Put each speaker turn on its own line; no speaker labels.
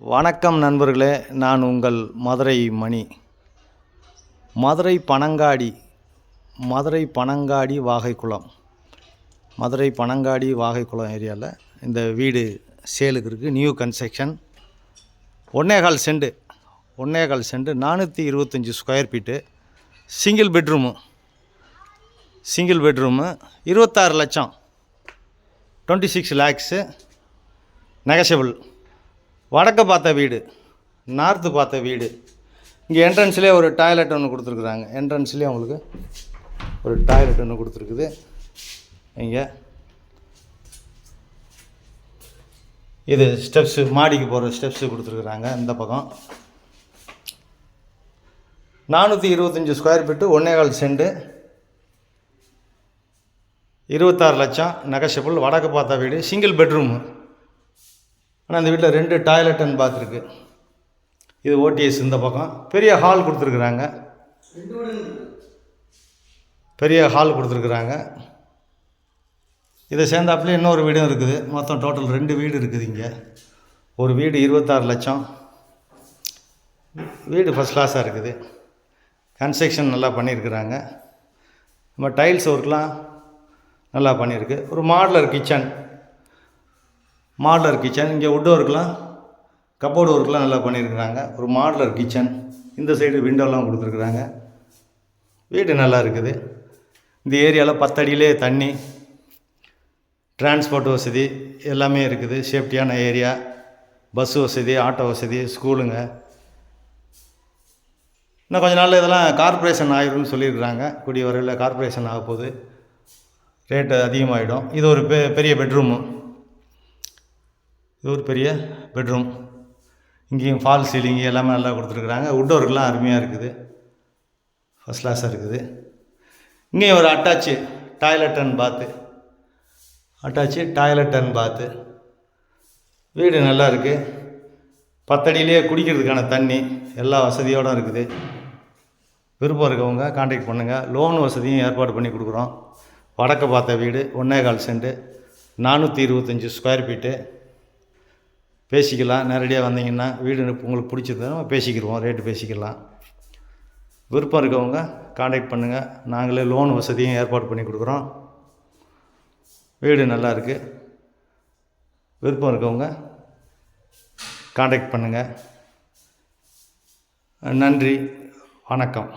வணக்கம் நண்பர்களே, நான் உங்கள் மதுரை மணி. மதுரை பனங்காடி வாகைக்குளம் ஏரியாவில் இந்த வீடு சேலுக்கு இருக்குது. New construction, 1.25 cent 425 square feet, single bedroom 26 லட்சம், 26 லேக்ஸு, நெகஷியபிள். வடக்கு பார்த்த வீடு, நார்த்து பார்த்த வீடு. இங்கே என்ட்ரன்ஸ்லேயே ஒரு டாய்லெட் ஒன்று கொடுத்துருக்குறாங்க. என்ட்ரன்ஸ்லேயே அவங்களுக்கு ஒரு டாய்லெட் ஒன்று கொடுத்துருக்குது. இங்கே இது ஸ்டெப்ஸு, மாடிக்கு போகிற ஸ்டெப்ஸு கொடுத்துருக்குறாங்க. இந்த பக்கம் 425 ஸ்கொயர் ஃபீட்டு, 1.25 சென்ட், 26 லட்சம், நெகஷியபிள். வடக்கு பார்த்த வீடு, சிங்கிள் பெட்ரூமு. ஆனால் இந்த வீட்டில் 2 டாய்லெட் அண்ட் பாத் இருக்குது. இது ஓடிஎஸ். இந்த பக்கம் பெரிய ஹால் கொடுத்துருக்குறாங்க. இதை சேர்ந்தாப்புலேயே இன்னொரு வீடும் இருக்குது. மொத்தம் டோட்டல் 2 வீடு இருக்குது. இங்கே ஒரு வீடு 26 லட்சம். வீடு ஃபஸ்ட் கிளாஸாக இருக்குது. கன்ஸ்ட்ரக்ஷன் நல்லா பண்ணியிருக்கிறாங்க. நம்ம டைல்ஸ் ஒர்க்லாம் நல்லா பண்ணியிருக்கு. ஒரு மாடலர் கிச்சன். இங்கே வுட் ஒர்க்லாம், கப்போர்டு ஒர்க்லாம் நல்லா பண்ணியிருக்கிறாங்க. ஒரு மாடலர் கிச்சன். இந்த சைடு விண்டோலாம் கொடுத்துருக்குறாங்க. வீடு நல்லா இருக்குது. இந்த ஏரியாவில் 10 அடியிலே தண்ணி, டிரான்ஸ்போர்ட் வசதி எல்லாமே இருக்குது. சேஃப்டியான ஏரியா, பஸ் வசதி, ஆட்டோ வசதி, ஸ்கூலுங்க. இன்னும் கொஞ்ச நாளில் இதெல்லாம் கார்ப்பரேஷன் ஆகிடும்னு சொல்லியிருக்கிறாங்க. கூடிய வரையில் கார்ப்பரேஷன் ஆக போகுது, ரேட்டு அதிகமாகிடும். இது ஒரு பெரிய பெட்ரூமு. இங்கேயும் ஃபால் சீலிங்கு எல்லாமே நல்லா கொடுத்துருக்குறாங்க. வுட் ஒர்க்லாம் அருமையாக இருக்குது, ஃபஸ்ட் கிளாஸாக இருக்குது. இங்கேயும் ஒரு அட்டாச்சு டாய்லெட் அண்ட் பாத்து. வீடு நல்லா இருக்குது. 10 அடியிலே குடிக்கிறதுக்கான தண்ணி எல்லா வசதியோடு இருக்குது. விருப்பம் இருக்கவங்க கான்டாக்ட் பண்ணுங்கள். லோன் வசதியும் ஏற்பாடு பண்ணி கொடுக்குறோம். வடக்கு பார்த்த வீடு, 1.25 சென்ட், 425 ஸ்கொயர் ஃபீட்டு. பேசிக்கலாம். நேரடியாக வந்தீங்கன்னா வீடு உங்களுக்கு பிடிச்சிருந்தா பேசிக்கிடுவோம், ரேட்டு பேசிக்கலாம். விருப்பம் இருக்கவங்க கான்டாக்ட் பண்ணுங்கள். நாங்களே லோன் வசதியும் ஏற்பாடு பண்ணி கொடுக்குறோம். வீடு நல்லா இருக்குது. விருப்பம் இருக்கவங்க கான்டாக்ட் பண்ணுங்கள். நன்றி, வணக்கம்.